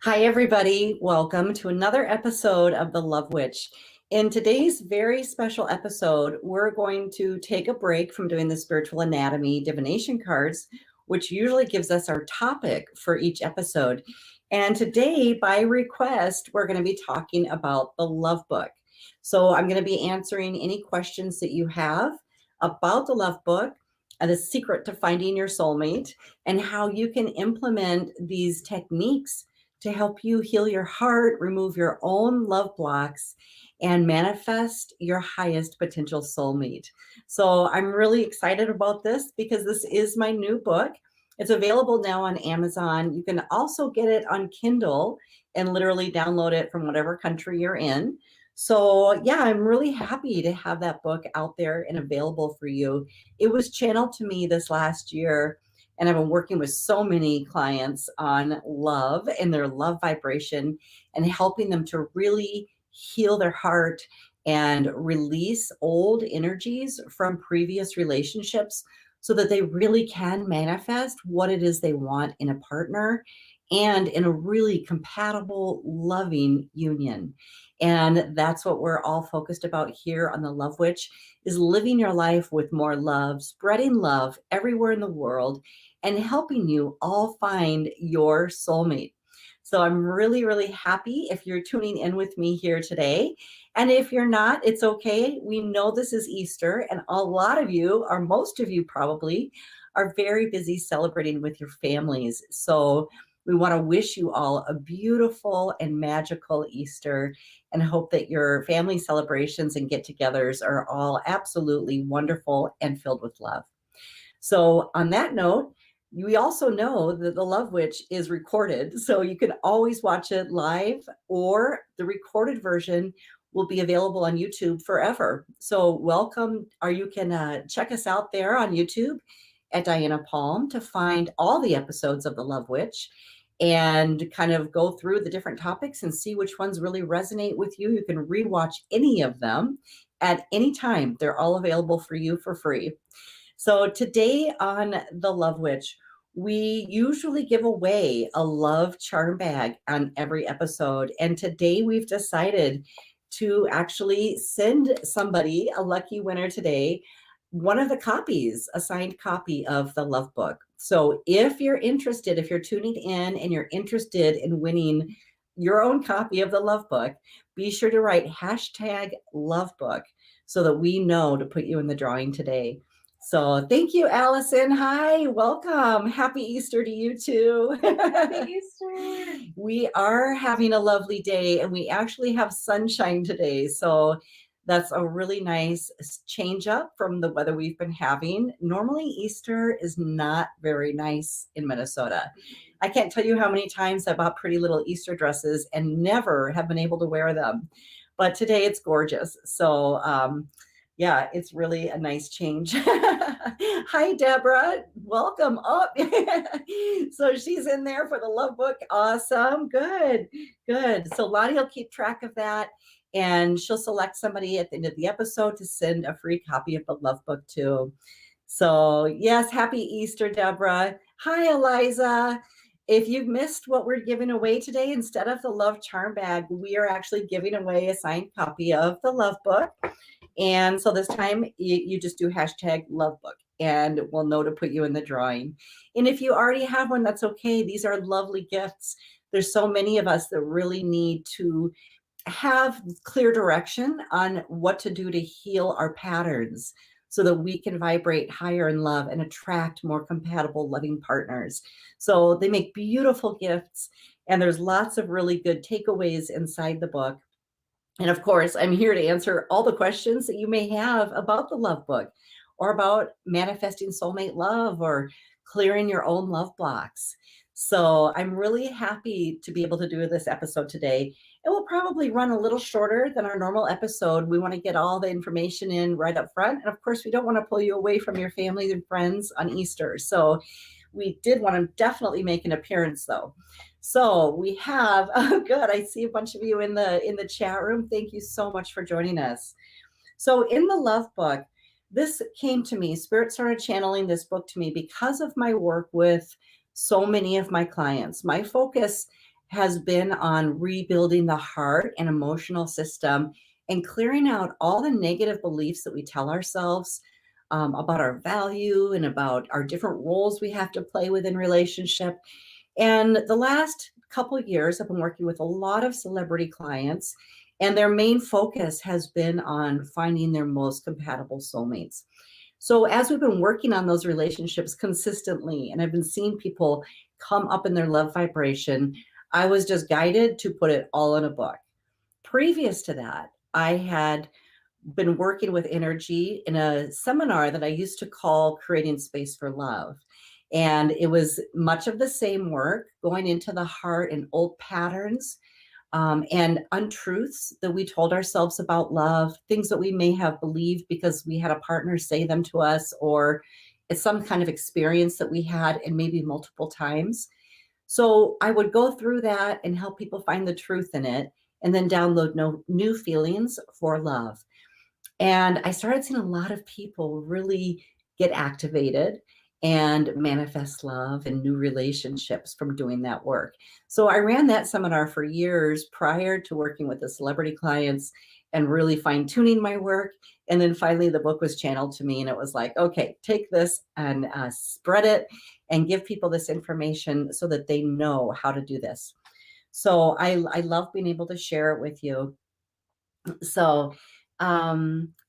Hi, everybody. Welcome to another episode of The Love Witch. In today's very special episode, we're going to take a break from doing the spiritual anatomy divination cards, which usually gives us our topic for each episode. And today, by request, we're going to be talking about the love book. So I'm going to be answering any questions that you have about the love book, the secret to finding your soulmate, and how you can implement these techniques to help you heal your heart, remove your own love blocks, and manifest your highest potential soulmate. So I'm really excited about this because this is my new book. It's available now on Amazon. You can also get it on Kindle and literally download it from whatever country you're in. So yeah, I'm really happy to have that book out there and available for you. It was channeled to me this last year, and I've been working with so many clients on love and their love vibration and helping them to really heal their heart and release old energies from previous relationships so that they really can manifest what it is they want in a partner and in a really compatible, loving union. And that's what we're all focused about here on The Love Witch, is living your life with more love, spreading love everywhere in the world, and helping you all find your soulmate. So I'm really, really happy if you're tuning in with me here today. And if you're not, it's okay. We know this is Easter, and a lot of you, or most of you probably, are very busy celebrating with your families. So we want to wish you all a beautiful and magical Easter and hope that your family celebrations and get-togethers are all absolutely wonderful and filled with love. So on that note, we also know that The Love Witch is recorded, so you can always watch it live, or the recorded version will be available on YouTube forever. So welcome, or you can check us out there on YouTube at Diana Palm to find all the episodes of The Love Witch and kind of go through the different topics and see which ones really resonate with you. You can rewatch any of them at any time. They're all available for you for free. So today on The Love Witch, we usually give away a love charm bag on every episode. And today we've decided to actually send somebody, a lucky winner today, one of the copies, a signed copy of the love book. So if you're interested, if you're tuning in and you're interested in winning your own copy of the love book, be sure to write #lovebook so that we know to put you in the drawing today. So thank you, Allison. Hi, welcome. Happy Easter to you too. Happy Easter. We are having a lovely day, and we actually have sunshine today. So that's a really nice change up from the weather we've been having. Normally, Easter is not very nice in Minnesota. I can't tell you how many times I bought pretty little Easter dresses and never have been able to wear them. But today it's gorgeous. So, yeah, it's really a nice change. Hi, Deborah. Welcome up. So she's in there for the love book. Awesome. Good. Good. So Lottie will keep track of that, and she'll select somebody at the end of the episode to send a free copy of the love book to. So yes, happy Easter, Deborah. Hi, Eliza. If you've missed what we're giving away today, instead of the love charm bag, we are actually giving away a signed copy of the love book. And so this time you just do #lovebook and we'll know to put you in the drawing. And if you already have one, that's okay. These are lovely gifts. There's so many of us that really need to have clear direction on what to do to heal our patterns so that we can vibrate higher in love and attract more compatible, loving partners. So they make beautiful gifts, and there's lots of really good takeaways inside the book. And of course, I'm here to answer all the questions that you may have about the love book, or about manifesting soulmate love, or clearing your own love blocks. So I'm really happy to be able to do this episode today. It will probably run a little shorter than our normal episode. We want to get all the information in right up front. And of course, we don't want to pull you away from your family and friends on Easter. So we did want to definitely make an appearance, though. So we have, oh, good. I see a bunch of you in the chat room. Thank you so much for joining us. So in the love book, this came to me, Spirit started channeling this book to me because of my work with so many of my clients. My focus has been on rebuilding the heart and emotional system and clearing out all the negative beliefs that we tell ourselves about our value and about our different roles we have to play within relationship. And the last couple of years, I've been working with a lot of celebrity clients, and their main focus has been on finding their most compatible soulmates. So as we've been working on those relationships consistently, and I've been seeing people come up in their love vibration, I was just guided to put it all in a book. Previous to that, I had been working with energy in a seminar that I used to call Creating Space for Love. And it was much of the same work, going into the heart and old patterns and untruths that we told ourselves about love, things that we may have believed because we had a partner say them to us, or it's some kind of experience that we had and maybe multiple times. So I would go through that and help people find the truth in it, and then download new feelings for love. And I started seeing a lot of people really get activated and manifest love and new relationships from doing that work. So I ran that seminar for years prior to working with the celebrity clients and really fine tuning my work. And then finally the book was channeled to me, and it was like, okay, take this and spread it and give people this information so that they know how to do this. So I love being able to share it with you. So,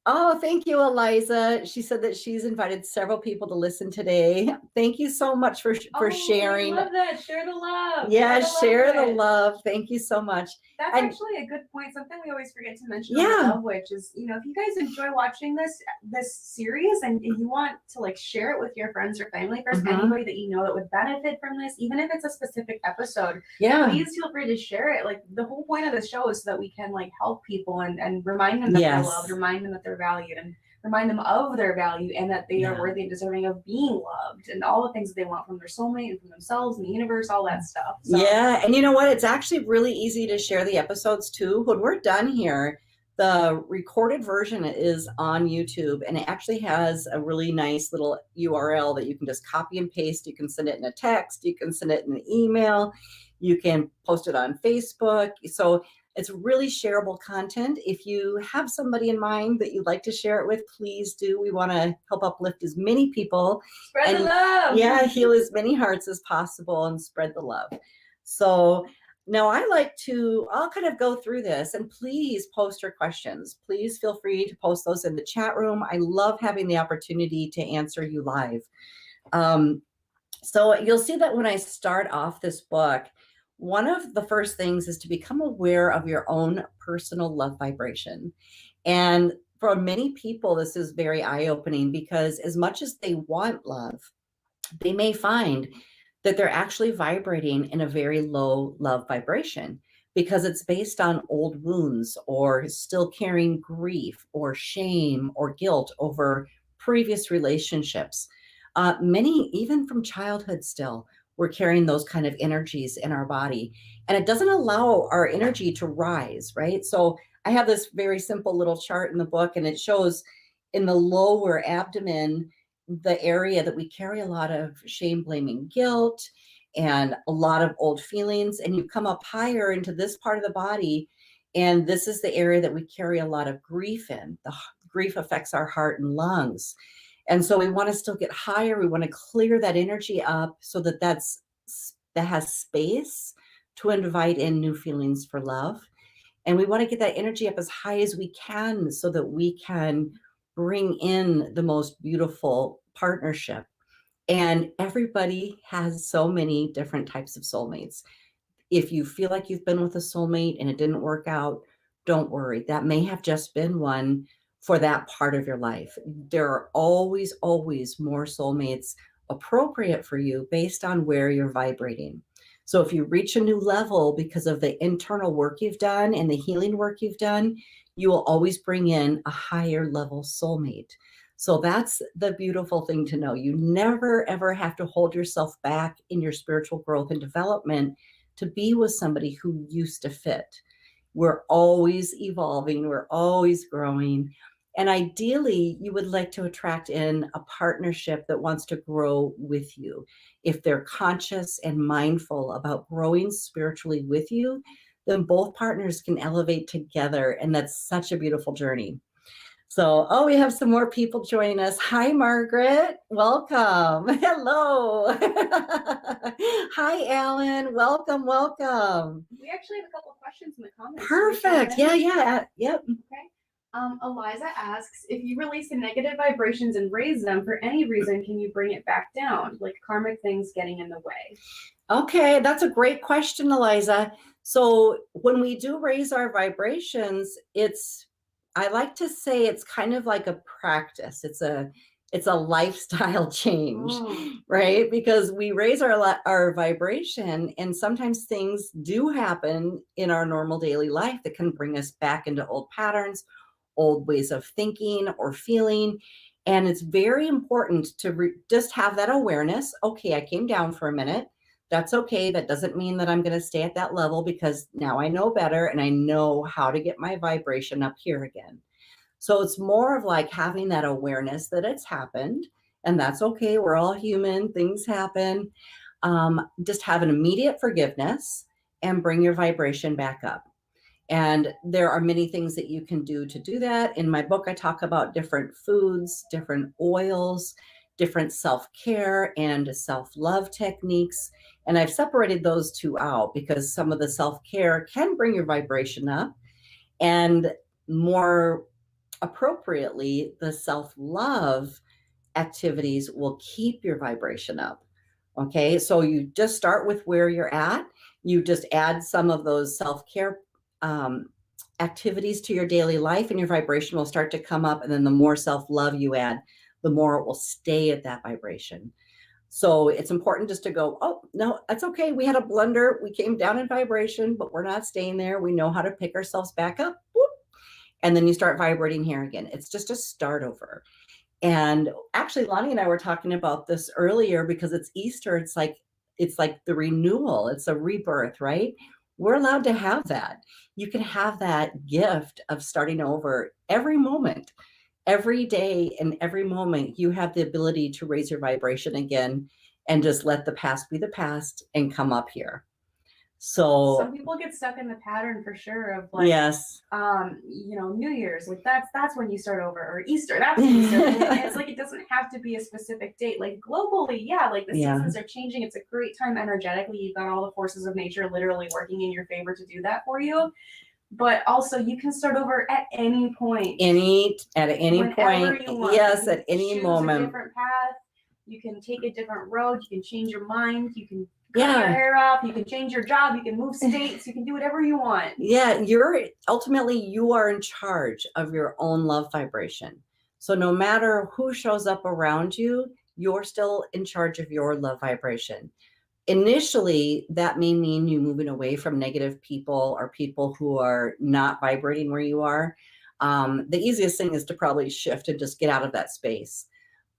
oh, thank you, Eliza. She said that she's invited several people to listen today. Thank you so much for sharing. I love that. Share the love. Yeah, share the love. Thank you so much. That's actually a good point. Something we always forget to mention Yeah. on the Love Witch is, you know, if you guys enjoy watching this series and you want to like share it with your friends or family, if there's anybody that you know that would benefit from this, even if it's a specific episode, please feel free to share it. Like the whole point of the show is so that we can like help people and remind them that they're loved, remind them that they're valued, and remind them of their value and that they are worthy and deserving of being loved and all the things that they want from their soulmate and from themselves and the universe, all that stuff. So. Yeah. And you know what? It's actually really easy to share the episodes too. When we're done here, the recorded version is on YouTube, and it actually has a really nice little URL that you can just copy and paste. You can send it in a text, you can send it in an email, you can post it on Facebook. So it's really shareable content. If you have somebody in mind that you'd like to share it with, please do. We want to help uplift as many people. Spread the love. Yeah, heal as many hearts as possible and spread the love. So now I'll kind of go through this, and please post your questions. Please feel free to post those in the chat room. I love having the opportunity to answer you live. So you'll see that when I start off this book, one of the first things is to become aware of your own personal love vibration. And for many people, this is very eye-opening, because as much as they want love, they may find that they're actually vibrating in a very low love vibration because it's based on old wounds or still carrying grief or shame or guilt over previous relationships. Many, even from childhood still, we're carrying those kind of energies in our body, and it doesn't allow our energy to rise, right? So I have this very simple little chart in the book, and it shows in the lower abdomen, the area that we carry a lot of shame, blaming, guilt, and a lot of old feelings. And you come up higher into this part of the body, and this is the area that we carry a lot of grief in. The grief affects our heart and lungs. And so we want to still get higher. We want to clear that energy up so that that has space to invite in new feelings for love. And we want to get that energy up as high as we can so that we can bring in the most beautiful partnership. And everybody has so many different types of soulmates. If you feel like you've been with a soulmate and it didn't work out, don't worry. That may have just been one for that part of your life. There are always, always more soulmates appropriate for you based on where you're vibrating. So if you reach a new level because of the internal work you've done and the healing work you've done, you will always bring in a higher level soulmate. So that's the beautiful thing to know. You never, ever have to hold yourself back in your spiritual growth and development to be with somebody who used to fit. We're always evolving. We're always growing. And ideally, you would like to attract in a partnership that wants to grow with you. If they're conscious and mindful about growing spiritually with you, then both partners can elevate together. And that's such a beautiful journey. So, oh, we have some more people joining us. Hi, Margaret. Welcome. Hello. Hi, Alan. Welcome, welcome. We actually have a couple of questions in the comments. Perfect. Yeah. Yep. Okay. Eliza asks, if you release the negative vibrations and raise them for any reason, can you bring it back down? Like karmic things getting in the way? Okay, that's a great question, Eliza. So when we do raise our vibrations, I like to say it's kind of like a practice. It's a lifestyle change, right? Because we raise our vibration, and sometimes things do happen in our normal daily life that can bring us back into old patterns, old ways of thinking or feeling. And it's very important to just have that awareness. Okay, I came down for a minute. That's okay. That doesn't mean that I'm going to stay at that level, because now I know better and I know how to get my vibration up here again. So it's more of like having that awareness that it's happened, and that's okay. We're all human. Things happen. Just have an immediate forgiveness and bring your vibration back up. And there are many things that you can do to do that. In my book, I talk about different foods, different oils, different self-care and self-love techniques. And I've separated those two out because some of the self-care can bring your vibration up, and more appropriately, the self-love activities will keep your vibration up. Okay, so you just start with where you're at. You just add some of those self-care activities to your daily life, and your vibration will start to come up. And then the more self-love you add, the more it will stay at that vibration. So it's important just to go, oh, no, that's okay. We had a blunder. We came down in vibration, but we're not staying there. We know how to pick ourselves back up. Whoop. And then you start vibrating here again. It's just a start over. And actually, Lonnie and I were talking about this earlier, because it's Easter. It's like the renewal. It's a rebirth, right? We're allowed to have that. You can have that gift of starting over every moment, every day, and every moment. You have the ability to raise your vibration again and just let the past be the past and come up here. So some people get stuck in the pattern for sure of like, yes, New Year's, like that's when you start over, or Easter, that's when you start over. It's like, it doesn't have to be a specific date. Like globally, yeah, like the seasons are changing. It's a great time energetically. You've got all the forces of nature literally working in your favor to do that for you. But also you can start over at any point. At any point. Yes, at any moment. A different path. You can take a different road. You can change your mind. You can cut your hair off. You can change your job. You can move states. You can do whatever you want. Yeah, you are in charge of your own love vibration. So no matter who shows up around you, you're still in charge of your love vibration. Initially, that may mean you moving away from negative people or people who are not vibrating where you are. The easiest thing is to probably shift and just get out of that space.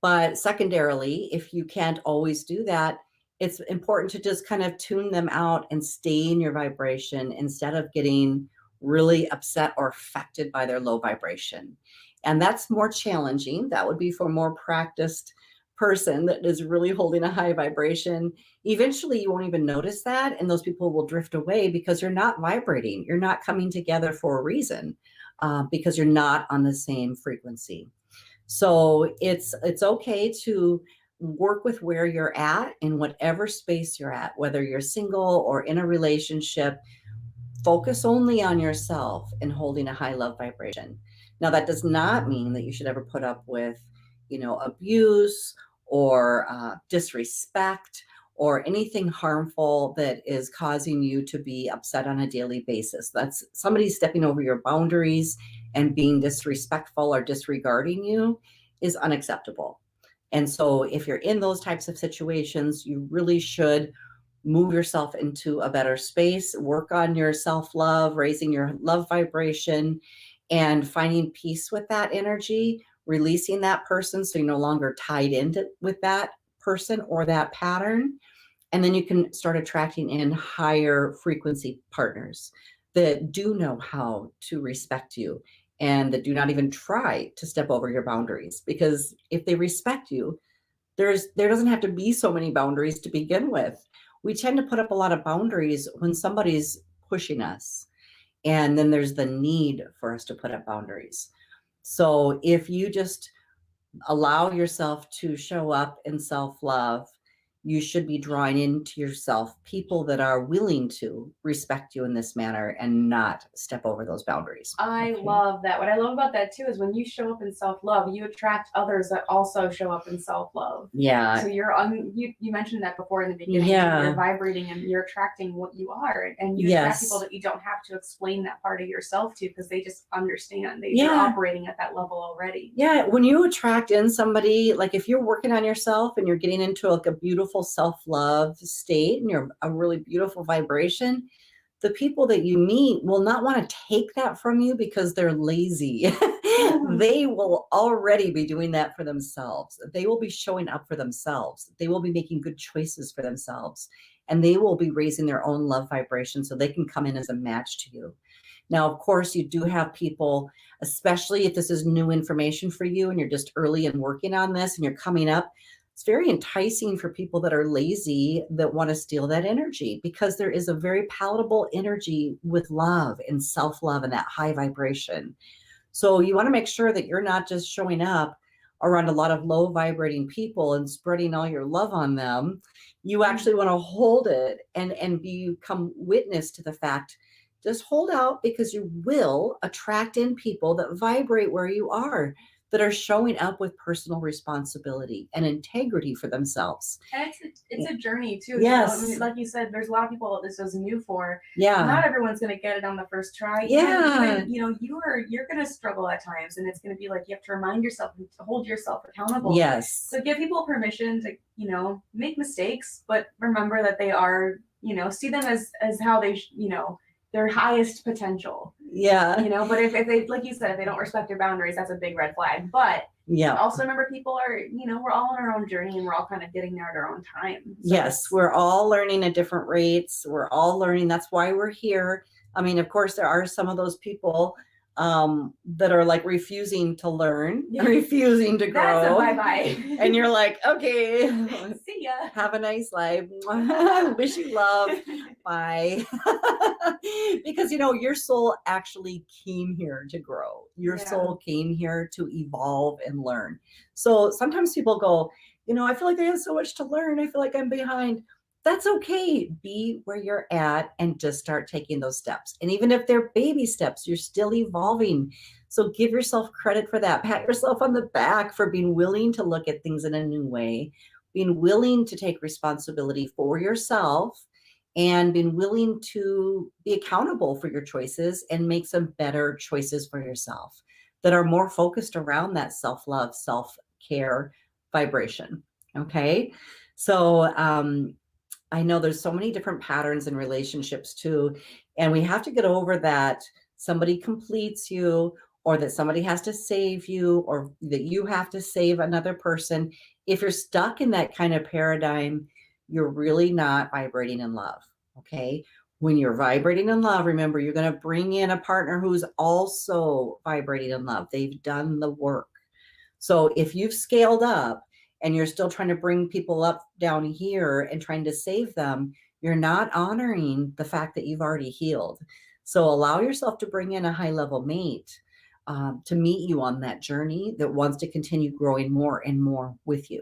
But secondarily, if you can't always do that, it's important to just kind of tune them out and stay in your vibration instead of getting really upset or affected by their low vibration. And that's more challenging. That would be for a more practiced person that is really holding a high vibration. Eventually, you won't even notice that, and those people will drift away because you're not vibrating. You're not coming together for a reason, because you're not on the same frequency. So it's okay to work with where you're at in whatever space you're at, whether you're single or in a relationship. Focus only on yourself and holding a high love vibration. Now, that does not mean that you should ever put up with, abuse or disrespect or anything harmful that is causing you to be upset on a daily basis. That's somebody stepping over your boundaries and being disrespectful or disregarding you is unacceptable. And so if you're in those types of situations, you really should move yourself into a better space, work on your self-love, raising your love vibration, and finding peace with that energy, releasing that person so you're no longer tied into with that person or that pattern. And then you can start attracting in higher frequency partners that do know how to respect you and that do not even try to step over your boundaries. Because if they respect you, there doesn't have to be so many boundaries to begin with. We tend to put up a lot of boundaries when somebody's pushing us. And then there's the need for us to put up boundaries. So if you just allow yourself to show up in self-love, you should be drawing into yourself people that are willing to respect you in this manner and not step over those boundaries. I love that. What I love about that too is when you show up in self-love, you attract others that also show up in self-love. Yeah. So you mentioned that before in the beginning. Yeah. You're vibrating and you're attracting what you are, and you attract people that you don't have to explain that part of yourself to, because they just understand. You're operating at that level already. Yeah. When you attract in somebody, like if you're working on yourself and you're getting into like a beautiful self-love state and you're a really beautiful vibration, the people that you meet will not want to take that from you because they're lazy. They will already be doing that for themselves. They will be showing up for themselves. They will be making good choices for themselves, and they will be raising their own love vibration so they can come in as a match to you. Now, of course, you do have people, especially if this is new information for you and you're just early in working on this and you're coming up, it's very enticing for people that are lazy that want to steal that energy, because there is a very palatable energy with love and self-love and that high vibration. So you want to make sure that you're not just showing up around a lot of low vibrating people and spreading all your love on them. You actually want to hold it and become witness to the fact. Just hold out, because you will attract in people that vibrate where you are, that are showing up with personal responsibility and integrity for themselves. And it's a journey too. Yes. I mean, like you said, there's a lot of people that this is new for. Yeah. Not everyone's going to get it on the first try. Yeah. Even, you're going to struggle at times, and it's going to be like you have to remind yourself to hold yourself accountable. Yes. So give people permission to, make mistakes, but remember that they are, see them as how they, their highest potential. Yeah. But if they, like you said, if they don't respect your boundaries, that's a big red flag. But also remember, people are, we're all on our own journey, and we're all kind of getting there at our own time. So yes, we're all learning at different rates. We're all learning. That's why we're here. I mean, of course, there are some of those people that are like refusing to learn, refusing to grow. That's a bye-bye. And you're like, okay, see ya. Have a nice life. Wish you love. Bye. Because, your soul actually came here to grow. Your soul came here to evolve and learn. So sometimes people go, I feel like they have so much to learn. I feel like I'm behind. That's okay. Be where you're at and just start taking those steps. And even if they're baby steps, you're still evolving. So give yourself credit for that. Pat yourself on the back for being willing to look at things in a new way, being willing to take responsibility for yourself, and being willing to be accountable for your choices and make some better choices for yourself that are more focused around that self-love, self-care vibration. Okay. So, I know there's so many different patterns in relationships too, and we have to get over that somebody completes you, or that somebody has to save you, or that you have to save another person. If you're stuck in that kind of paradigm, you're really not vibrating in love. Okay. When you're vibrating in love, remember, you're going to bring in a partner who's also vibrating in love. They've done the work. So if you've scaled up and you're still trying to bring people up down here and trying to save them, you're not honoring the fact that you've already healed. So allow yourself to bring in a high level mate to meet you on that journey that wants to continue growing more and more with you.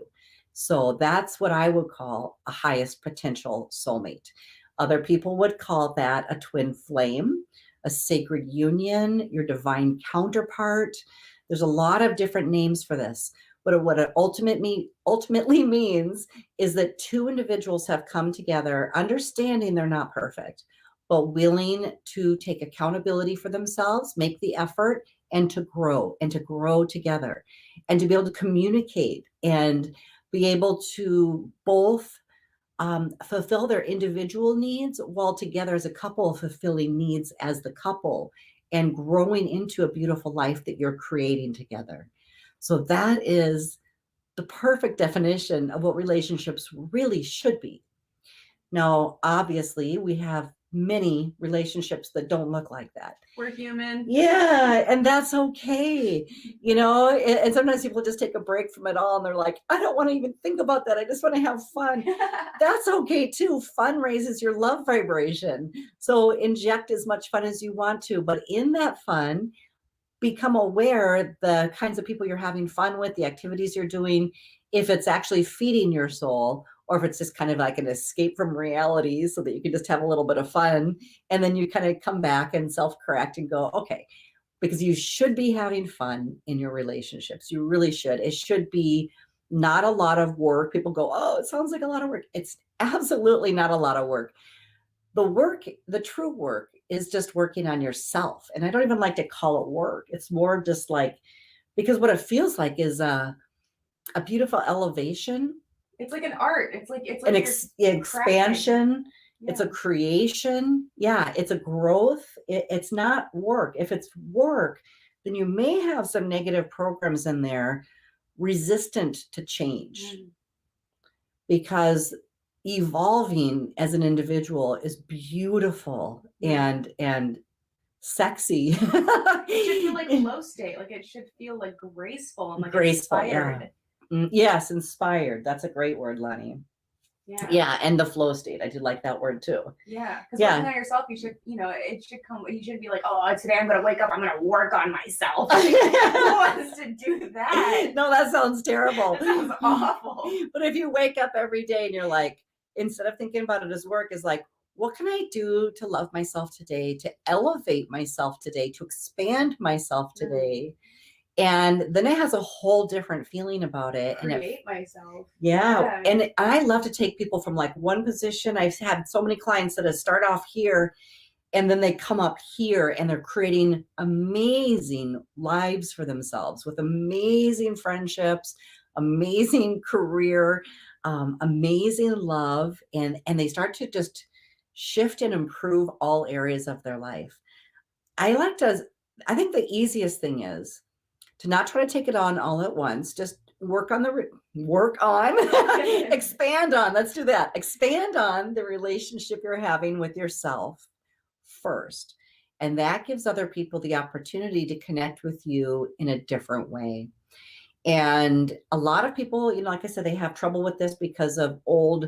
So that's what I would call a highest potential soulmate. Other people would call that a twin flame, a sacred union, your divine counterpart. There's a lot of different names for this. But what it ultimately means is that two individuals have come together, understanding they're not perfect, but willing to take accountability for themselves, make the effort, and to grow together, and to be able to communicate and be able to both fulfill their individual needs while together as a couple, fulfilling needs as the couple and growing into a beautiful life that you're creating together. So that is the perfect definition of what relationships really should be. Now, obviously, we have many relationships that don't look like that. We're human. Yeah, and that's okay. You know, and sometimes people just take a break from it all and they're like, I don't want to even think about that. I just want to have fun. That's okay too. Fun raises your love vibration. So inject as much fun as you want to, but in that fun, become aware the kinds of people you're having fun with, the activities you're doing, if it's actually feeding your soul, or if it's just kind of like an escape from reality so that you can just have a little bit of fun. And then you kind of come back and self-correct and go, okay, because you should be having fun in your relationships. You really should. It should be not a lot of work. People go, oh, it sounds like a lot of work. It's absolutely not a lot of work. The work, the true work is just working on yourself. And I don't even like to call it work. It's more just like, because what it feels like is a beautiful elevation. It's like an art. It's like an expansion. Yeah. It's a creation. Yeah, it's a growth. It's not work. If it's work, then you may have some negative programs in there resistant to change. Because evolving as an individual is beautiful and sexy. It should feel like flow state. Like it should feel like graceful and like graceful, inspired. Yeah. Yes, inspired. That's a great word, Lenny. Yeah. Yeah, and the flow state. I do like that word too. Yeah, because working on yourself, you should, it should come. You should be like, oh, today I'm gonna wake up. I'm gonna work on myself. Who wants to do that? No, that sounds terrible. That sounds awful. But if you wake up every day and you're like, instead of thinking about it as work, is like, what can I do to love myself today, to elevate myself today, to expand myself today? And then it has a whole different feeling about it. Create myself. Yeah. And I love to take people from like one position. I've had so many clients that have start off here and then they come up here and they're creating amazing lives for themselves with amazing friendships, amazing career, amazing love. And they start to just shift and improve all areas of their life. I think the easiest thing is to not try to take it on all at once. Just expand on, let's do that. Expand on the relationship you're having with yourself first. And that gives other people the opportunity to connect with you in a different way. And a lot of people, like I said, they have trouble with this because of old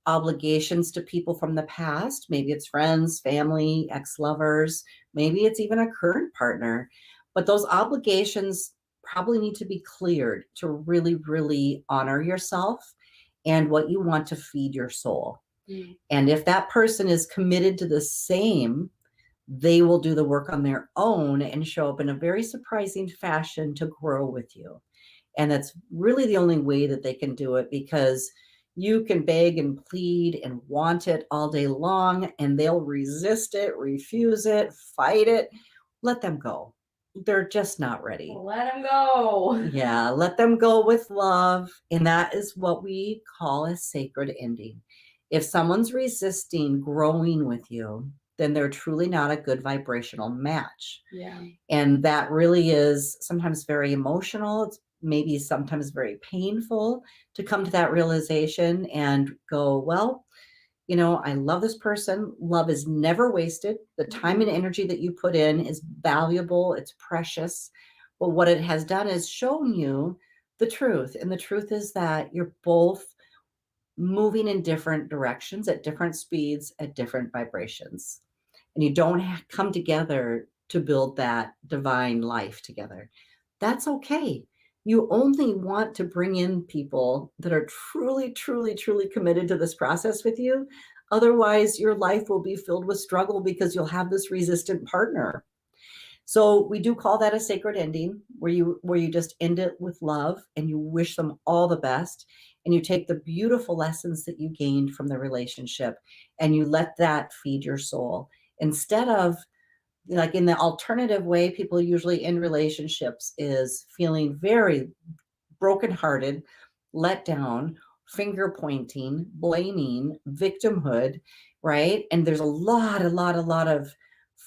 obligations to people from the past. Maybe it's friends, family, ex-lovers, maybe it's even a current partner. But those obligations probably need to be cleared to really, really honor yourself and what you want to feed your soul. And if that person is committed to the same, they will do the work on their own and show up in a very surprising fashion to grow with you. And that's really the only way that they can do it, because you can beg and plead and want it all day long and they'll resist it, refuse it, fight it. Let them go. They're just not ready. Let them go. Yeah, let them go with love. And that is what we call a sacred ending. If someone's resisting growing with you, then they're truly not a good vibrational match. Yeah. And that really is sometimes very emotional. It's maybe sometimes very painful to come to that realization and go, well, I love this person. Love is never wasted. The time and energy that you put in is valuable. It's precious. But what it has done is shown you the truth. And the truth is that you're both moving in different directions at different speeds, at different vibrations. And you don't come together to build that divine life together. That's okay. You only want to bring in people that are truly, truly, truly committed to this process with you. Otherwise, your life will be filled with struggle because you'll have this resistant partner. So we do call that a sacred ending, where you just end it with love and you wish them all the best. And you take the beautiful lessons that you gained from the relationship and you let that feed your soul. Instead of, like, in the alternative way people usually end relationships is feeling very brokenhearted, let down, finger pointing, blaming, victimhood, right? And there's a lot of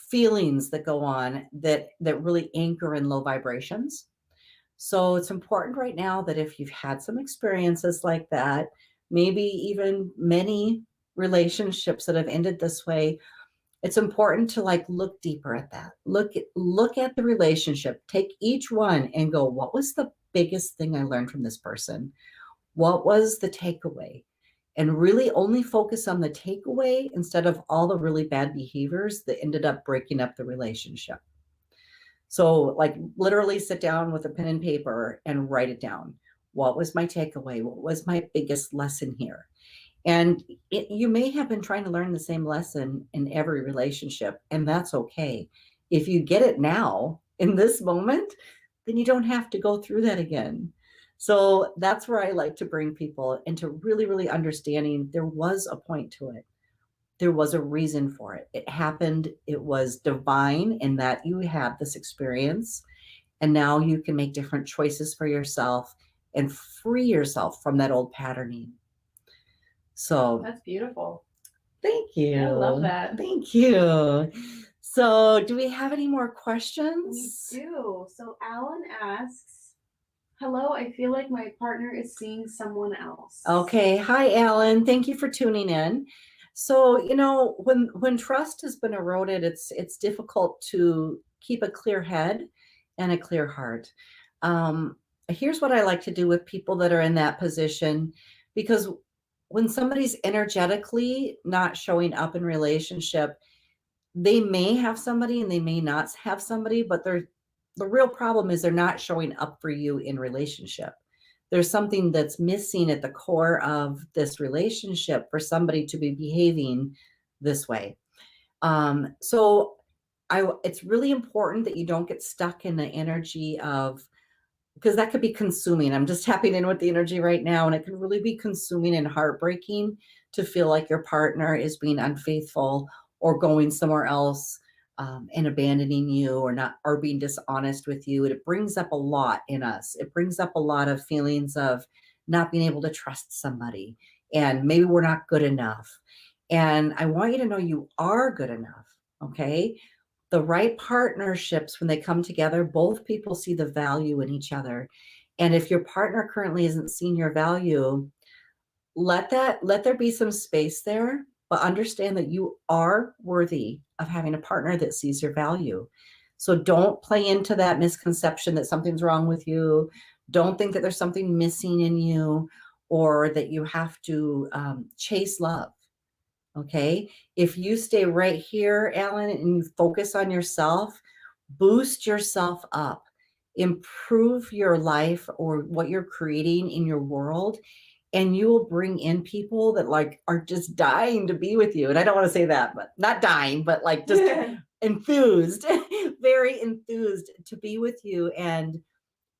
feelings that go on that really anchor in low vibrations. So it's important right now that if you've had some experiences like that, maybe even many relationships that have ended this way, It's important to like look deeper at that. Look at the relationship. Take each one and go, what was the biggest thing I learned from this person? What was the takeaway? And really only focus on the takeaway instead of all the really bad behaviors that ended up breaking up the relationship. So, like, literally sit down with a pen and paper and write it down. What was my takeaway? What was my biggest lesson here? And you may have been trying to learn the same lesson in every relationship, and that's okay. If you get it now in this moment, then you don't have to go through that again. So that's where I like to bring people into really, really understanding there was a point to it. There was a reason for it. It happened. It was divine in that you had this experience, and now you can make different choices for yourself and free yourself from that old patterning. So that's beautiful. Thank you. I love that. Thank you. So, do we have any more questions? We do. So, Alan asks, hello, I feel like my partner is seeing someone else. Okay. Hi, Alan. Thank you for tuning in. So, when trust has been eroded, it's difficult to keep a clear head and a clear heart. Here's what I like to do with people that are in that position, because when somebody's energetically not showing up in relationship, they may have somebody and they may not have somebody, but the real problem is they're not showing up for you in relationship. There's something that's missing at the core of this relationship for somebody to be behaving this way. So it's really important that you don't get stuck in the energy of, because that could be consuming. I'm just tapping in with the energy right now, and it can really be consuming and heartbreaking to feel like your partner is being unfaithful or going somewhere else and abandoning you or being dishonest with you. And it brings up a lot in us. It brings up a lot of feelings of not being able to trust somebody, and maybe we're not good enough. And I want you to know you are good enough, okay? The right partnerships, when they come together, both people see the value in each other. And if your partner currently isn't seeing your value, let there be some space there, but understand that you are worthy of having a partner that sees your value. So don't play into that misconception that something's wrong with you. Don't think that there's something missing in you or that you have to chase love. Okay. If you stay right here, Alan, and you focus on yourself, boost yourself up, improve your life or what you're creating in your world, and you will bring in people that like are just dying to be with you. And I don't want to say that, but not dying, but like just enthused, very enthused to be with you and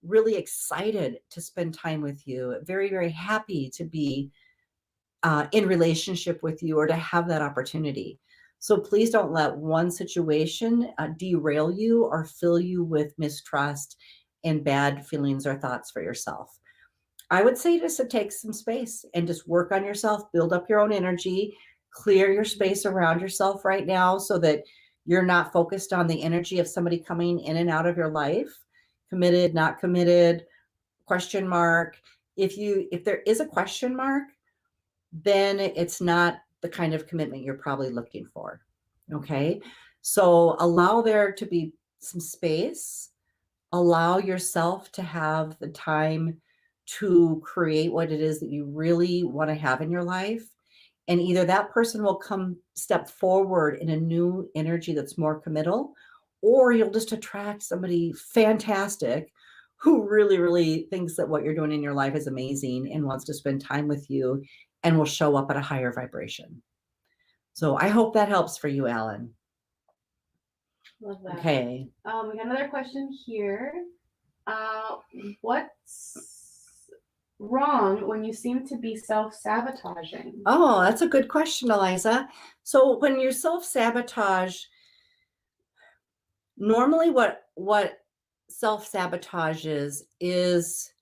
really excited to spend time with you. Very, very happy to be in relationship with you or to have that opportunity. So please don't let one situation derail you or fill you with mistrust and bad feelings or thoughts for yourself. I would say just to take some space and just work on yourself, build up your own energy, clear your space around yourself right now so that you're not focused on the energy of somebody coming in and out of your life, committed, not committed, question mark. If there is a question mark, then it's not the kind of commitment you're probably looking for. Okay. So allow there to be some space, allow yourself to have the time to create what it is that you really want to have in your life. And either that person will come step forward in a new energy that's more committal, or you'll just attract somebody fantastic who really, really thinks that what you're doing in your life is amazing and wants to spend time with you and will show up at a higher vibration. So I hope that helps for you, Alan. Love that. Okay. We got another question here. What's wrong when you seem to be self-sabotaging? Oh, that's a good question, Eliza. So when you self-sabotage, normally what self-sabotage is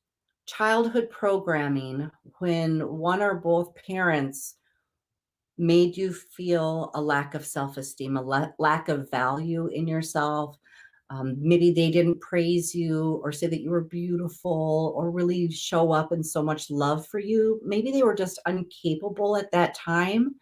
childhood programming when one or both parents made you feel a lack of self-esteem, a lack of value in yourself. Maybe they didn't praise you or say that you were beautiful or really show up in so much love for you. Maybe they were just incapable at that time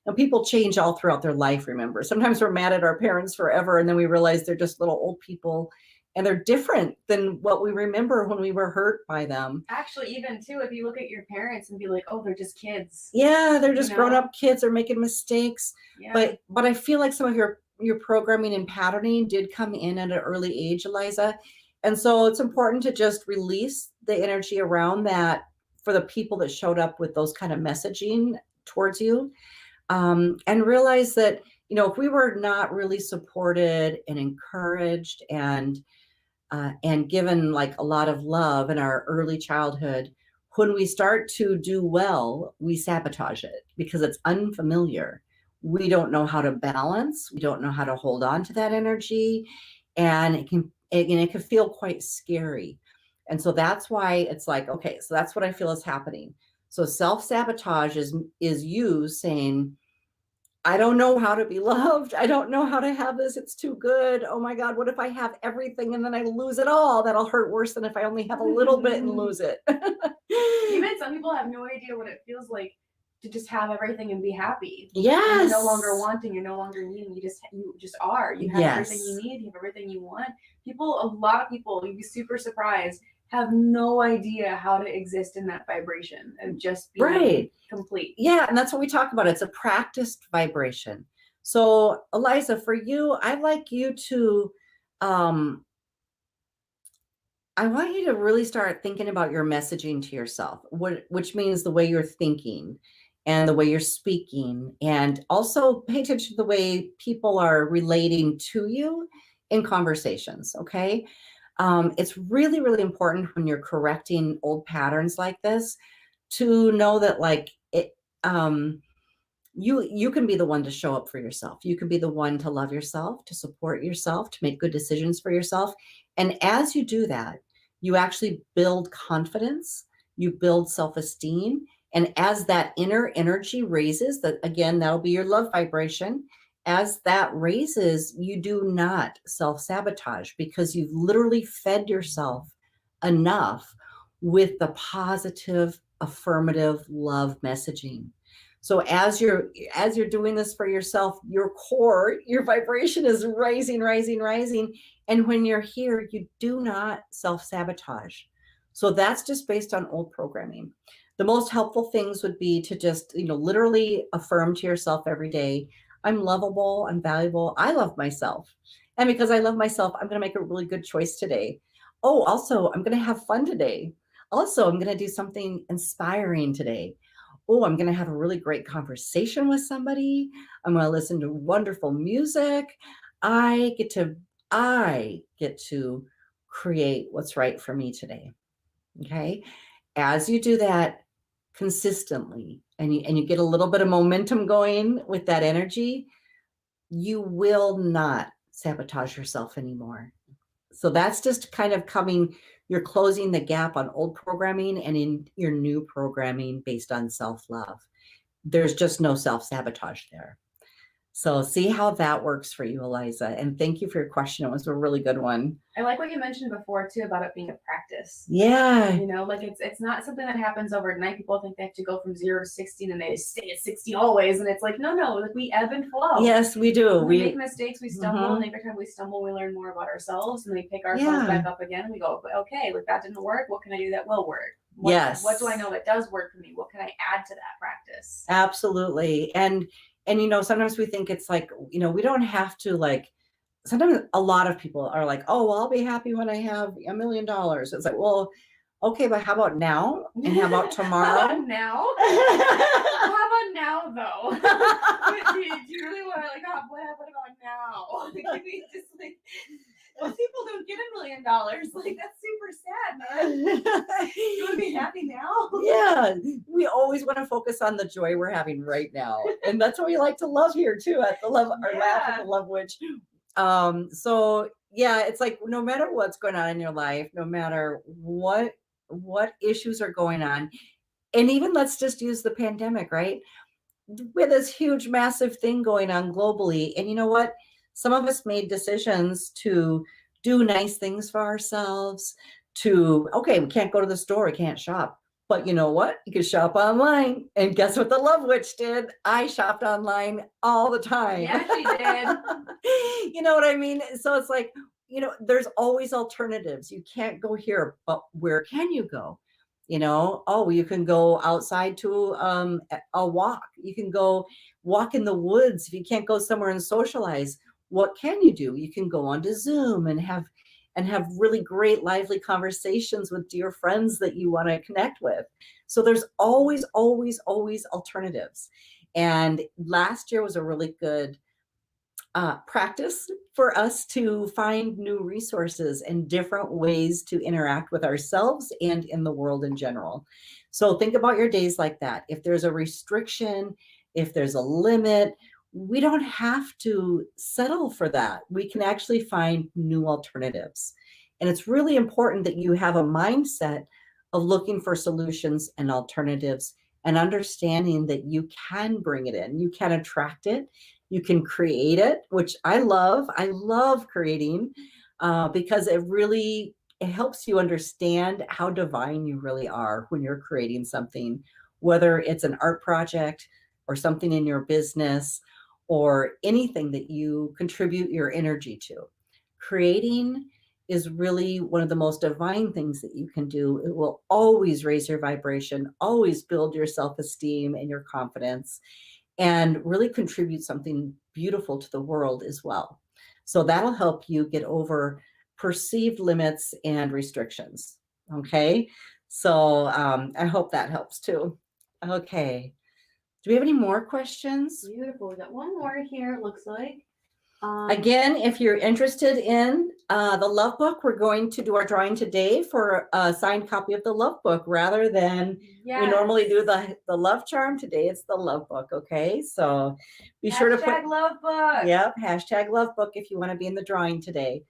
And people change all throughout their life, remember. Sometimes we're mad at our parents forever, and then we realize they're just little old people, and they're different than what we remember when we were hurt by them. Actually, even too, if you look at your parents and be like, oh, they're just kids. Yeah, they're just grown-up kids, are making mistakes. Yeah. But I feel like some of your programming and patterning did come in at an early age, Eliza. And so it's important to just release the energy around that for the people that showed up with those kind of messaging towards you. And realize that, if we were not really supported and encouraged and given like a lot of love in our early childhood, when we start to do well, we sabotage it because it's unfamiliar. We don't know how to balance. We don't know how to hold on to that energy. And it can feel quite scary. And so that's why it's like, okay, so that's what I feel is happening. So self-sabotage is you saying, I don't know how to be loved. I don't know how to have this. It's too good. Oh my God, what if I have everything and then I lose it all? That'll hurt worse than if I only have a little bit and lose it. Even some people have no idea what it feels like to just have everything and be happy. Yes. You're no longer wanting, you're no longer needing. You just are. You have everything you need. You have everything you want. A lot of people, you'd be super surprised, have no idea how to exist in that vibration of just being complete. Yeah, and that's what we talk about. It's a practiced vibration. So, Eliza, for you, I'd like you to, I want you to really start thinking about your messaging to yourself, which means the way you're thinking and the way you're speaking, and also pay attention to the way people are relating to you in conversations, okay? It's really, really important when you're correcting old patterns like this to know that like you can be the one to show up for yourself. You can be the one to love yourself, to support yourself, to make good decisions for yourself. And as you do that, you actually build confidence, you build self-esteem. And as that inner energy raises, that again, that'll be your love vibration. As that raises, you do not self-sabotage because you've literally fed yourself enough with the positive, affirmative love messaging. So as you're doing this for yourself, your core, your vibration is rising, rising, rising. And when you're here, you do not self-sabotage. So that's just based on old programming. The most helpful things would be to just, literally affirm to yourself every day, I'm lovable, I'm valuable, I love myself. And because I love myself, I'm going to make a really good choice today. Oh, also, I'm going to have fun today. Also, I'm going to do something inspiring today. Oh, I'm going to have a really great conversation with somebody. I'm going to listen to wonderful music. I get to create what's right for me today. Okay. As you do that consistently and you get a little bit of momentum going with that energy, you will not sabotage yourself anymore. So that's just kind of you're closing the gap on old programming and in your new programming based on self-love. There's just no self-sabotage there. So see how that works for you, Eliza. And thank you for your question. It was a really good one. I like what you mentioned before too about it being a practice. Yeah. Like it's not something that happens overnight. People think they have to go from 0 to 60 and they stay at 60 always. And it's like, no, like we ebb and flow. Yes, we do. We make mistakes, we stumble, and every time we stumble, we learn more about ourselves and we pick ourselves back up again. And we go, okay, like that didn't work. What can I do that will work? What do I know that does work for me? What can I add to that practice? Absolutely. And sometimes we think it's like, we don't have to sometimes a lot of people are like, oh, well, I'll be happy when I have $1 million. It's like, well, okay, but how about now? And how about tomorrow? How about now? How about now, though? Do you really want to what about now? Can we just most people don't get $1 million. That's super sad, man. You want to be happy now? Yeah. We always want to focus on the joy we're having right now. And that's what we like to love here too at the Love or Laugh at the Love Witch. So yeah, it's like no matter what's going on in your life, no matter what issues are going on, and even let's just use the pandemic, right? With this huge, massive thing going on globally. And you know what? Some of us made decisions to do nice things for ourselves, we can't go to the store, we can't shop. But you know what? You can shop online. And guess what the Love Witch did? I shopped online all the time. Yeah, she did. You know what I mean? So it's like, there's always alternatives. You can't go here, but where can you go? Oh, you can go outside to a walk. You can go walk in the woods. If you can't go somewhere and socialize, what can you do? You can go onto Zoom and have really great lively conversations with dear friends that you want to connect with. So there's always, always, always alternatives. And last year was a really good practice for us to find new resources and different ways to interact with ourselves and in the world in general. So think about your days like that. If there's a restriction, if there's a limit, we don't have to settle for that. We can actually find new alternatives. And it's really important that you have a mindset of looking for solutions and alternatives and understanding that you can bring it in. You can attract it. You can create it, which I love. I love creating because it helps you understand how divine you really are when you're creating something, whether it's an art project or something in your business or anything that you contribute your energy to. Creating is really one of the most divine things that you can do. It will always raise your vibration, always build your self-esteem and your confidence, and really contribute something beautiful to the world as well. So that'll help you get over perceived limits and restrictions. Okay. So I hope that helps too. Okay. Do we have any more questions? Beautiful. We got one more here, it looks like. Again, if you're interested in the Love Book, we're going to do our drawing today for a signed copy of the Love Book rather than we normally do the Love Charm. Today it's the Love Book, okay? So be sure to put Love Book. Yep, hashtag Love Book if you want to be in the drawing today.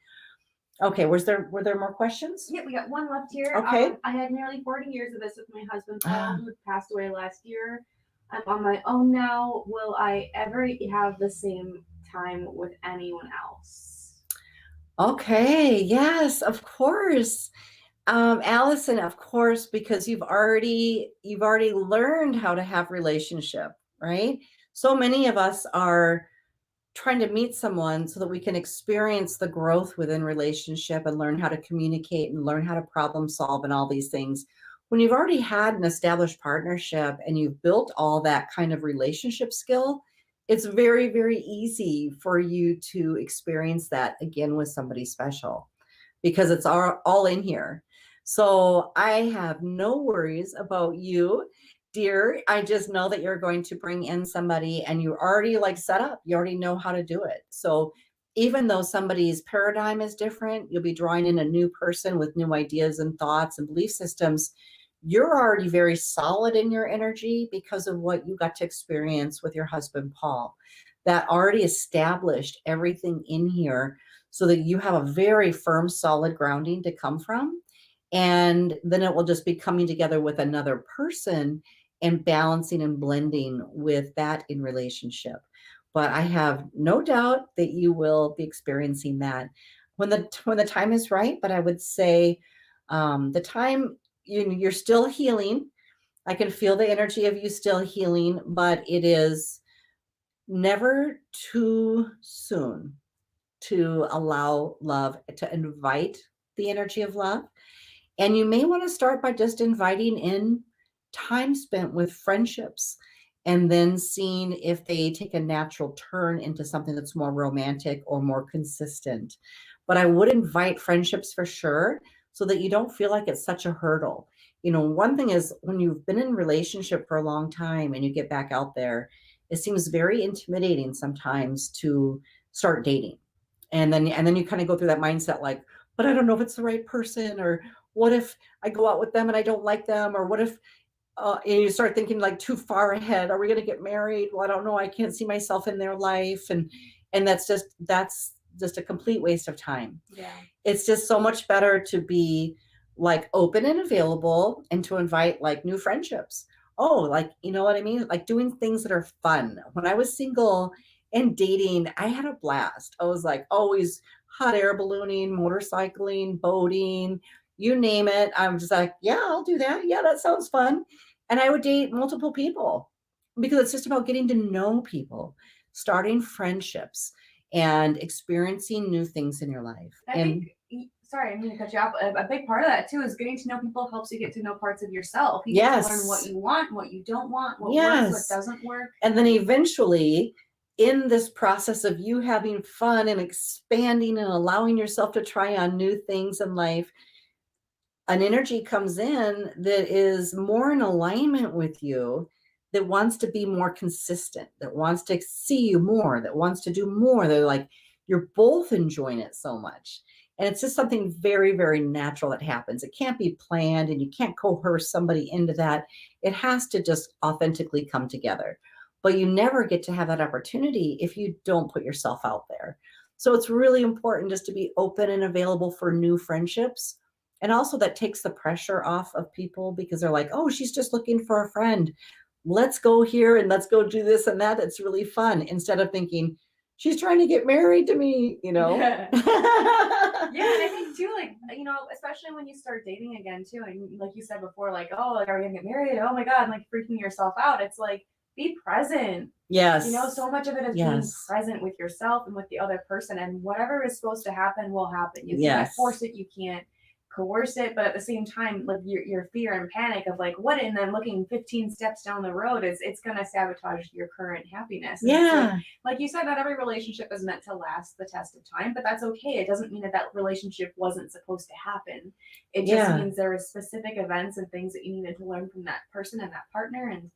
Okay, were there more questions? Yeah, we got one left here. Okay. I had nearly 40 years of this with my husband, Paul, who passed away last year. I'm on my own now. Will I ever have the same time with anyone else? Okay, yes, of course. Allison, of course, because you've already learned how to have relationship, right? So many of us are trying to meet someone so that we can experience the growth within relationship and learn how to communicate and learn how to problem solve and all these things. When you've already had an established partnership and you've built all that kind of relationship skill, it's very, very easy for you to experience that again with somebody special because it's all in here. So I have no worries about you, dear. I just know that you're going to bring in somebody and you're already like set up. You already know how to do it. So even though somebody's paradigm is different, you'll be drawing in a new person with new ideas and thoughts and belief systems. You're already very solid in your energy because of what you got to experience with your husband, Paul. That already established everything in here so that you have a very firm, solid grounding to come from. And then it will just be coming together with another person and balancing and blending with that in relationship. But I have no doubt that you will be experiencing that when the time is right. But I would say the time you're still healing. I can feel the energy of you still healing, but it is never too soon to allow love, to invite the energy of love. And you may want to start by just inviting in time spent with friendships and then seeing if they take a natural turn into something that's more romantic or more consistent. But I would invite friendships for sure so that you don't feel like it's such a hurdle. One thing is when you've been in a relationship for a long time and you get back out there, it seems very intimidating sometimes to start dating. And then you kind of go through that mindset like, but I don't know if it's the right person, or what if I go out with them and I don't like them, or what if and you start thinking like too far ahead. Are we going to get married? Well, I don't know. I can't see myself in their life. And that's just a complete waste of time. Yeah. It's just so much better to be like open and available and to invite like new friendships. Oh, like, you know what I mean? Like doing things that are fun. When I was single and dating, I had a blast. I was like always hot air ballooning, motorcycling, boating, you name it. I'm just like, yeah, I'll do that. Yeah, that sounds fun. And I would date multiple people because it's just about getting to know people, starting friendships, and experiencing new things in your life. I think, sorry, I'm going to cut you off. A big part of that too is getting to know people helps you get to know parts of yourself. You get to learn what you want, what you don't want, what works, what doesn't work. And then eventually, in this process of you having fun and expanding and allowing yourself to try on new things in life, an energy comes in that is more in alignment with you, that wants to be more consistent, that wants to see you more, that wants to do more. They're like, you're both enjoying it so much. And it's just something very, very natural that happens. It can't be planned, and you can't coerce somebody into that. It has to just authentically come together. But you never get to have that opportunity if you don't put yourself out there. So it's really important just to be open and available for new friendships. And also that takes the pressure off of people, because they're like, oh, she's just looking for a friend. Let's go here and let's go do this and that. It's really fun. Instead of thinking, she's trying to get married to me, you know? Yeah, and I think too, like, you know, especially when you start dating again too, and like you said before, like, oh, like, are we gonna get married? Oh my God, and like freaking yourself out. It's like, be present. Yes. You know, so much of it is being present with yourself and with the other person, and whatever is supposed to happen will happen. You can't force it, you can't coerce it, but at the same time, like your fear and panic of like what, and then looking 15 steps down the road it's gonna sabotage your current happiness. And like you said, not every relationship is meant to last the test of time, but that's okay. It doesn't mean that relationship wasn't supposed to happen. It just means there were specific events and things that you needed to learn from that person and that partner, and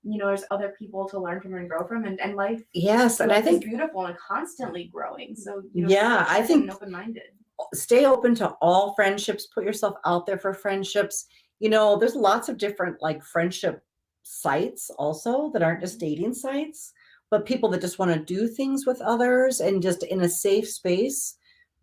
you know, there's other people to learn from and grow from, and life. Yes, and I think is beautiful and constantly growing. So you know, I think open-minded. Stay open to all friendships. Put yourself out there for friendships. You know, there's lots of different like friendship sites also that aren't just dating sites, but people that just want to do things with others and just in a safe space,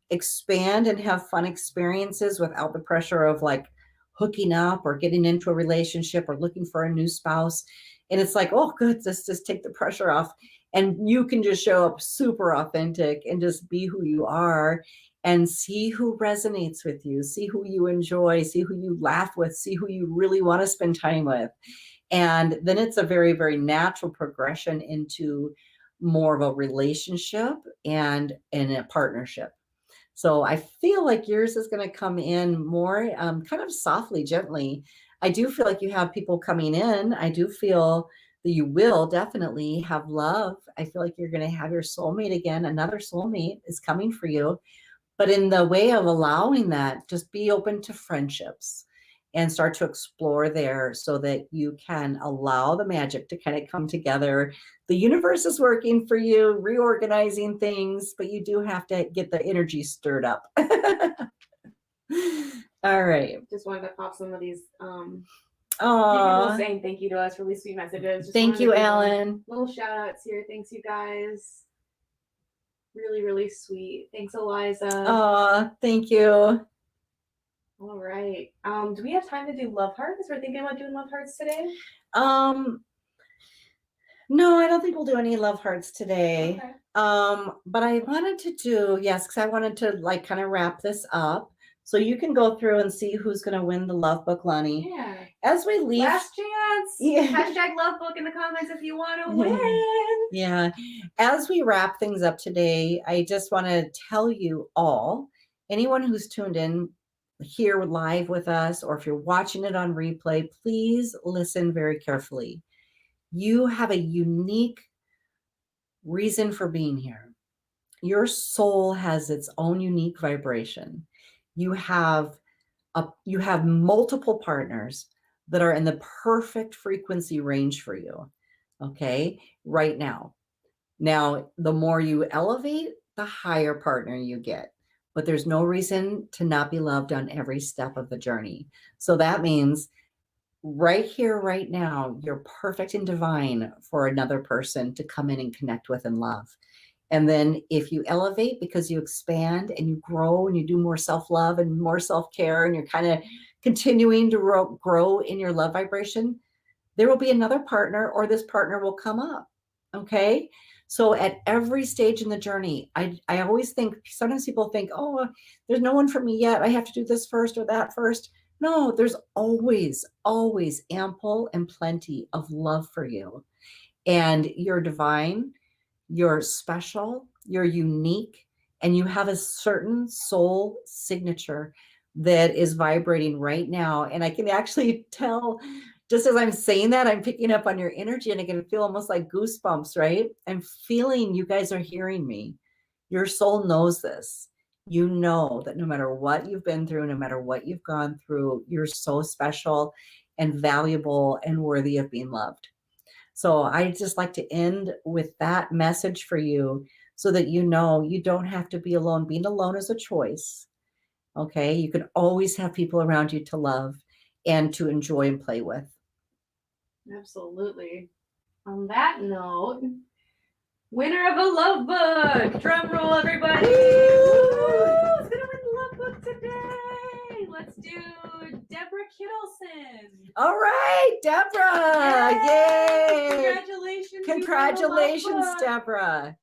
expand and have fun experiences without the pressure of like hooking up or getting into a relationship or looking for a new spouse. And it's like, oh, good, let's just take the pressure off. And you can just show up super authentic and just be who you are and see who resonates with you, see who you enjoy, see who you laugh with, see who you really want to spend time with. And then it's a very, very natural progression into more of a relationship and in a partnership. So I feel like yours is going to come in more kind of softly, gently. I do feel like you have people coming in. I do feel that you will definitely have love. I feel like you're going to have your soulmate again. Another soulmate is coming for you. But in the way of allowing that, just be open to friendships and start to explore there so that you can allow the magic to kind of come together. The universe is working for you, reorganizing things, but you do have to get the energy stirred up. All right. Just wanted to pop some of these people saying thank you to us, really sweet messages. Just thank you, Alan. Little shout outs here. Thanks, you guys. Really, really sweet. Thanks, Eliza. Thank you. All right. Do we have time to do love hearts? We're thinking about doing love hearts today. No, I don't think we'll do any love hearts today. Okay. But I wanted to do, because I wanted to like kind of wrap this up. So you can go through and see who's going to win the love book, Lonnie. Yeah. As we leave. Last chance. Yeah. Hashtag love book in the comments if you want to win. Yeah. As we wrap things up today, I just want to tell you all, anyone who's tuned in here live with us, or if you're watching it on replay, please listen very carefully. You have a unique reason for being here. Your soul has its own unique vibration. You have multiple partners that are in the perfect frequency range for you. Okay, right now. Now, the more you elevate, the higher partner you get. But there's no reason to not be loved on every step of the journey. So that means right here, right now, you're perfect and divine for another person to come in and connect with and love. And then if you elevate because you expand and you grow and you do more self-love and more self-care, and you're kind of continuing to grow in your love vibration, there will be another partner, or this partner will come up. Okay. So at every stage in the journey, I always think, sometimes people think, oh, there's no one for me yet. I have to do this first or that first. No, there's always, always ample and plenty of love for you. And you're divine, you're special, you're unique, and you have a certain soul signature that is vibrating right now. And I can actually tell, just as I'm saying that, I'm picking up on your energy, and I can feel almost like goosebumps, right? I'm feeling you guys are hearing me. Your soul knows this. You know that no matter what you've been through, no matter what you've gone through, you're so special and valuable and worthy of being loved. So I just like to end with that message for you, so that you know you don't have to be alone. Being alone is a choice. Okay. You can always have people around you to love and to enjoy and play with. Absolutely. On that note, winner of a love book. Drum roll, everybody. Who's gonna win the love book today? Let's do Deborah Kittleson. All right, Deborah. Yay. Congratulations. Congratulations, Deborah.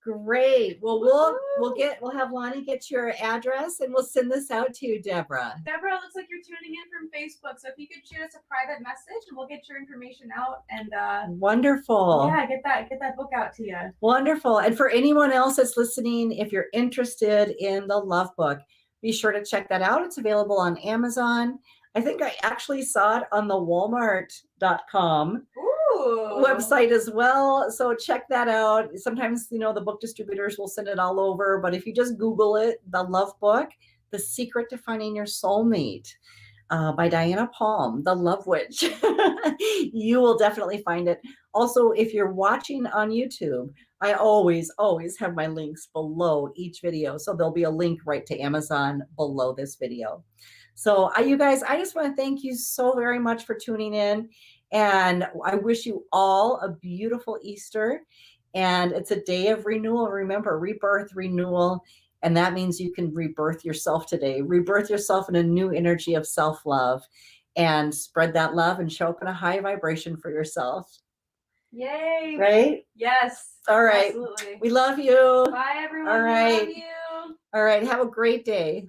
Great. Well, we'll have Lonnie get your address, and we'll send this out to you, Deborah. Deborah, it looks like you're tuning in from Facebook. So if you could shoot us a private message, and we'll get your information out. And wonderful. Yeah, get that book out to you. Wonderful. And for anyone else that's listening, if you're interested in the love book, be sure to check that out. It's available on Amazon. I think I actually saw it on the Walmart.com website as well. So check that out. Sometimes, the book distributors will send it all over, but if you just Google it, the love book, The Secret to Finding Your Soulmate, by Diana Palm, the Love Witch, you will definitely find it. Also, if you're watching on YouTube, I always have my links below each video. So there'll be a link right to Amazon below this video. So you guys, I just want to thank you so very much for tuning in. And I wish you all a beautiful Easter. And it's a day of renewal. Remember, rebirth, renewal. And that means you can rebirth yourself today. Rebirth yourself in a new energy of self-love, and spread that love and show up in a high vibration for yourself. Yay. Right? Yes. All right. Absolutely. We love you. Bye, everyone. All right. We love you. All right. Have a great day.